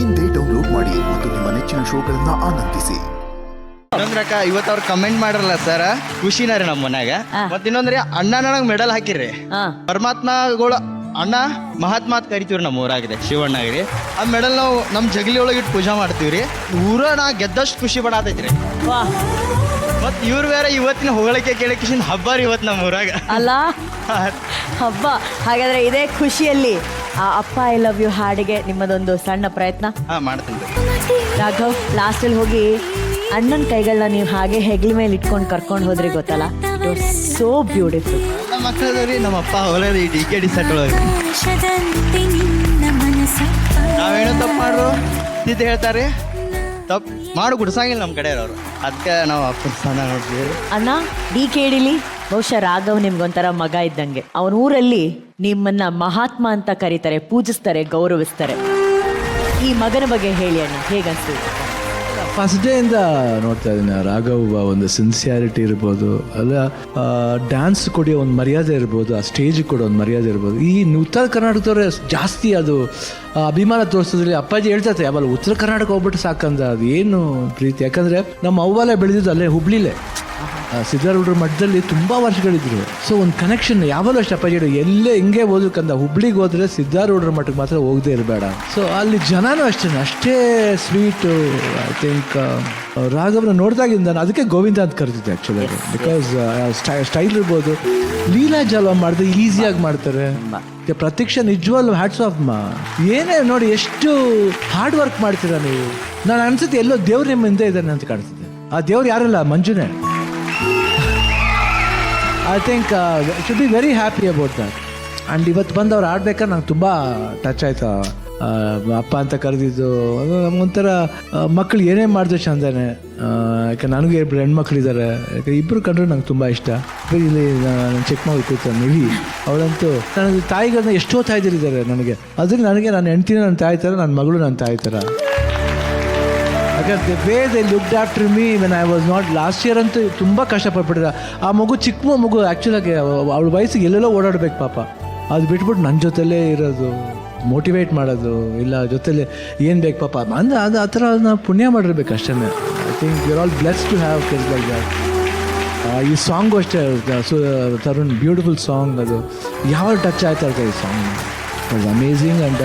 ಇಂದೇ ಡೌನ್ಲೋಡ್ ಮಾಡಿ ಮತ್ತು ನಿಮ್ಮ ನೆಚ್ಚಿನ ಶೋಗಳನ್ನ ಆನಂದಿಸಿ. ಇನ್ನೊಂದ್ರಕ್ಕ ಇವತ್ತು ಅವ್ರು ಕಮೆಂಟ್ ಮಾಡಲ್ಲ ಸರ್, ಖುಷಿನ ರೀ ನಮ್ಮ ಮನ್ಯಾಗ. ಮತ್ ಇನ್ನೊಂದ್ರಿ ಅಣ್ಣ ನನಗ್ ಮೆಡಲ್ ಹಾಕಿರ್ರಿ. ಪರಮಾತ್ಮಗಳು ಅಣ್ಣ ಮಹಾತ್ಮ ಅಂತ ಕರಿತೀವ್ರಿ ನಮ್ಮ ಊರಾಗಿದೆ ಶಿವಣ್ಣಗಿರಿ. ಆ ಮೆಡಲ್ ನಾವು ನಮ್ಮ ಜಗಲಿ ಒಳಗಿಟ್ಟು ಪೂಜಾ ಮಾಡ್ತೀವ್ರಿ. ಊರ ನಾ ಗೆದ್ದಷ್ಟು ಖುಷಿ ಪಡತೈತ್ರಿ. ಮತ್ ಇವ್ರು ಬೇರೆ ಇವತ್ತಿನ ಹೊಗಳಿಕೆ ಕೇಳಕ್ಕೆ ಹಬ್ಬ ರೀ ಇವತ್ತು ನಮ್ಮ ಊರಾಗ ಅಲ್ಲ ಹಬ್ಬ. ಹಾಗಾದ್ರೆ ಇದೇ ಖುಷಿಯಲ್ಲಿ ಆ ಅಪ್ಪ ಐ ಲವ್ ಯು ಹಾಡಿಗೆ ನಿಮ್ಮದೊಂದು ಸಣ್ಣ ಪ್ರಯತ್ನ ಮಾಡ್ತೀನಿ. ರಾಘವ್, ಲಾಸ್ಟಲ್ಲಿ ಹೋಗಿ ಅಣ್ಣನ ಕೈಗಳನ್ನ ನೀವು ಹಾಗೆ ಹೆಗ್ಲ ಮೇಲೆ ಇಟ್ಕೊಂಡು ಕರ್ಕೊಂಡು ಹೋದ್ರಿ ಗೊತ್ತಲ್ಲ, ಇಟ್ ವಾಸ್ ಸೋ ಬ್ಯೂಟಿಫುಲ್. ನಮ್ಮ ಮಕ್ಕಳದವ್ರಿ ನಮ್ಮ ಅಪ್ಪ ಹೊಲದ ಈ DKD ಸೆಟ್ ಒಳಗೆ ನಾವೇನೋ ತಪ್ಪು ಮಾಡ್ರು ಇದು ಹೇಳ್ತಾರೆ, ತಪ್ಪು ಮಾಡು ಗುಡ್ಸಂಗಿಲ್ಲ ನಮ್ಮ ಕಡೆ ಇರೋರು. ಅದಕ್ಕೆ ನಾವು ಅಪ್ಪನ ಸ್ಥಾನ ನೋಡ್ತೀವಿ. ಅಣ್ಣ DKDಲಿ ಬಹುಶಃ ರಾಘವ್ ನಿಮ್ಗೊಂಥರ ಮಗ ಇದ್ದಂಗೆ. ಅವನ ಊರಲ್ಲಿ ನಿಮ್ಮನ್ನ ಮಹಾತ್ಮ ಅಂತ ಕರೀತಾರೆ, ಪೂಜಿಸ್ತಾರೆ, ಗೌರವಿಸ್ತಾರೆ. ಈ ಮಗನ ಬಗ್ಗೆ ಹೇಳಿ ಅಣ್ಣ, ಹೇಗನ್ಸ್ತಿದೆ? ಫಸ್ಟ್ ಡೇ ಇಂದ ನೋಡ್ತಾ ಇದ್ದೀನಿ ರಾಘವ್ ಒಂದು ಸಿನ್ಸಿಯಾರಿಟಿ ಇರ್ಬೋದು, ಅಲ್ಲ ಡ್ಯಾನ್ಸ್ ಕೊಡಿ ಒಂದು ಮರ್ಯಾದೆ ಇರ್ಬೋದು, ಆ ಸ್ಟೇಜಿಗೆ ಕೊಡೋ ಒಂದು ಮರ್ಯಾದೆ ಇರ್ಬೋದು. ಈ ಉತ್ತರ ಕರ್ನಾಟಕದವ್ರೆ ಜಾಸ್ತಿ ಅದು ಅಭಿಮಾನ ತೋರಿಸೋದ್ರಲ್ಲಿ. ಅಪ್ಪಾಜಿ ಹೇಳ್ತಾರೆ ಯಾವಲ್ಲ ಉತ್ತರ ಕರ್ನಾಟಕ ಹೋಗ್ಬಿಟ್ಟು ಸಾಕಂದ, ಅದು ಏನು ಪ್ರೀತಿ. ಯಾಕಂದರೆ ನಮ್ಮ ಅವ್ವಲ್ಲೇ ಬೆಳೆದಿದ್ದು ಅಲ್ಲೇ ಹುಬ್ಳಿಲೇ, ಸಿದ್ಧಾರೂಢರ ಮಠದಲ್ಲಿ ತುಂಬ ವರ್ಷಗಳಿದ್ರು. ಸೊ ಒಂದು ಕನೆಕ್ಷನ್ ಯಾವಾಗಲೂ ಅಷ್ಟು ಅಪ್ಪಾಜಿ ಎಲ್ಲೇ ಹಿಂಗೆ ಓದಕ್ಕಂದ ಹುಬ್ಳಿಗೆ ಹೋದ್ರೆ ಸಿದ್ಧಾರೂಢರ ಮಠಕ್ಕೆ ಮಾತ್ರ ಹೋಗದೆ ಇರಬೇಡ. ಸೊ ಅಲ್ಲಿ ಜನನೂ ಅಷ್ಟೇ ಸ್ವೀಟು. ಐ ಥಿಂಕ್ ರಾಘವ್ನ ನೋಡಿದಾಗಿಂದ ನಾನು ಅದಕ್ಕೆ ಗೋವಿಂದ ಅಂತ ಕರೆದಿದ್ದೆ ಆ್ಯಕ್ಚುಲಿ. ಬಿಕಾಸ್ ಸ್ಟೈಲ್ ಇರ್ಬೋದು, ಲೀಲಾ ಜಾಲ ಮಾಡಿದ್ರೆ ಈಸಿಯಾಗಿ ಮಾಡ್ತಾರೆ. ಪ್ರತೀಕ್ಷಾ ನಿಜವಲ್ಲೂ ಹ್ಯಾಟ್ಸ್ ಆಫ್ ಏನೇ ನೋಡಿ ಎಷ್ಟು ಹಾರ್ಡ್ ವರ್ಕ್ ಮಾಡ್ತೀರಾ ನೀವು. ನಾನು ಅನ್ಸುತ್ತೆ ಎಲ್ಲೋ ದೇವ್ರು ನಿಮ್ಮ ಹಿಂದೆ ಇದ್ದಾನೆ ಅಂತ ಕಾಣಿಸುತ್ತೆ. ಆ ದೇವ್ರು ಯಾರಲ್ಲ, ಮಂಜುನೇ. I think should be very happy about that. And ಇವತ್ತು ಬಂದು ಅವ್ರು ಆಡ್ಬೇಕಾದ್ರೆ ನಂಗೆ ತುಂಬ ಟಚ್ ಆಯ್ತು. ಅಪ್ಪ ಅಂತ ಕರೆದಿದ್ದು ನಮಗೊಂಥರ ಮಕ್ಕಳು ಏನೇ ಮಾಡಿದ್ರು ಚಂದನೇ. ಯಾಕೆ ನನಗೆ ಇಬ್ಬರು ಹೆಣ್ಮಕ್ಳಿದ್ದಾರೆ, ಯಾಕೆ ಇಬ್ಬರು ಕಂಡ್ರೆ ನಂಗೆ ತುಂಬ ಇಷ್ಟ. ಇಲ್ಲಿ ನಾನು ಚೆಕ್ ಮಾಡಿ ಕೂತಾನೆ ನಿವಿ, ಅವಳಂತೂ ನನಗೆ ತಾಯಿಗಳನ್ನ ಎಷ್ಟೋ ತಾಯ್ದಿರಿದ್ದಾರೆ ನನಗೆ. ಅದ್ರಲ್ಲಿ ನನಗೆ ನನ್ನ ಹೆಂಡ್ತಿನ ನನ್ನ ತಾಯಿ ಥರ, ನನ್ನ ಮಗಳು ನನ್ನ ತಾಯಿ ಥರ. ಯಾಕಂದ್ರೆ way they looked after me when I was not. Last year ಅಂತೂ ತುಂಬ ಕಷ್ಟಪಟ್ಬಿಟ್ಟಿದೆ. ಆ ಮಗು ಚಿಕ್ಕ ಮಗು ಆ್ಯಕ್ಚುಲಾಗಿ ಅವಳ ವಯಸ್ಸಿಗೆ ಎಲ್ಲೆಲ್ಲೋ ಓಡಾಡ್ಬೇಕು ಪಾಪ. ಅದು ಬಿಟ್ಬಿಟ್ಟು ನನ್ನ ಜೊತೆಲೇ ಇರೋದು, ಮೋಟಿವೇಟ್ ಮಾಡೋದು, ಇಲ್ಲ ಜೊತೆಲೆ ಏನು ಬೇಕು ಪಾಪ ಅಂದರೆ ಅದು ಆ ಥರ ನಾವು ಪುಣ್ಯ ಮಾಡಿರ್ಬೇಕು ಅಷ್ಟೇ. I think you are all blessed to have kids like that. ಈ ಸಾಂಗು ಅಷ್ಟೇ ತರುಣ್, ಬ್ಯೂಟಿಫುಲ್ ಸಾಂಗ್. ಅದು ಯಾವಾಗ ಟಚ್ ಆಯ್ತಾ ಈ song, it was amazing. And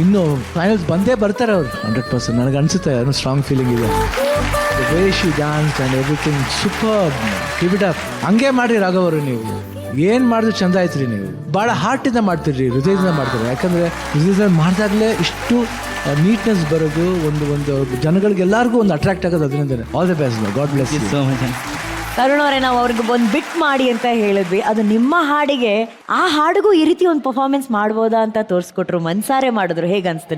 ಇನ್ನು ಫೈನಲ್ಸ್ ಬಂದೇ ಬರ್ತಾರೆ ಅವ್ರು 100%. ನನಗೆ ಅನಿಸುತ್ತೆ ಏನೋ ಸ್ಟ್ರಾಂಗ್ ಫೀಲಿಂಗ್ ಇದೆ. Way she dance and everything super. Keep it up. ಹಂಗೆ ಮಾಡಿರಿ ರಾಘವರು, ನೀವು ಏನು ಮಾಡಿದ್ರು ಚೆಂದ ಆಯ್ತು ರೀ. ನೀವು ಭಾಳ ಹಾರ್ಟಿಂದ ಮಾಡ್ತೀರಿ, ಹೃದಯದಿಂದ ಮಾಡ್ತೀರಿ. ಯಾಕಂದರೆ ಹೃದಯದಿಂದ ಮಾಡಿದಾಗಲೇ ಇಷ್ಟು ನೀಟ್ನೆಸ್ ಬರೋದು, ಒಂದು ಜನಗಳಿಗೆ ಎಲ್ಲರಿಗೂ ಒಂದು ಅಟ್ರಾಕ್ಟ್ ಆಗೋದು ಅದರಿಂದಲೇ. All the best, God bless you so much. Tarun ಅವರೇ, ನಾವು ಅವ್ರಿಗೆ ಒಂದು ಬಿಟ್ ಮಾಡಿ ಅಂತ ಹೇಳಿದ್ವಿ. ಅದು ನಿಮ್ಮ ಹಾಡಿಗೆ, ಆ ಹಾಡಿಗೂ ಈ ರೀತಿ ಒಂದು ಪರ್ಫಾರ್ಮೆನ್ಸ್ ಮಾಡ್ಬೋದಾ ಅಂತ ತೋರಿಸ್ಕೊಟ್ರು, ಮನ್ಸಾರೆ ಮಾಡಿದ್ರು. ಹೇಗೆ ಅನಿಸ್ತು ನಿಮ್ಗೆ?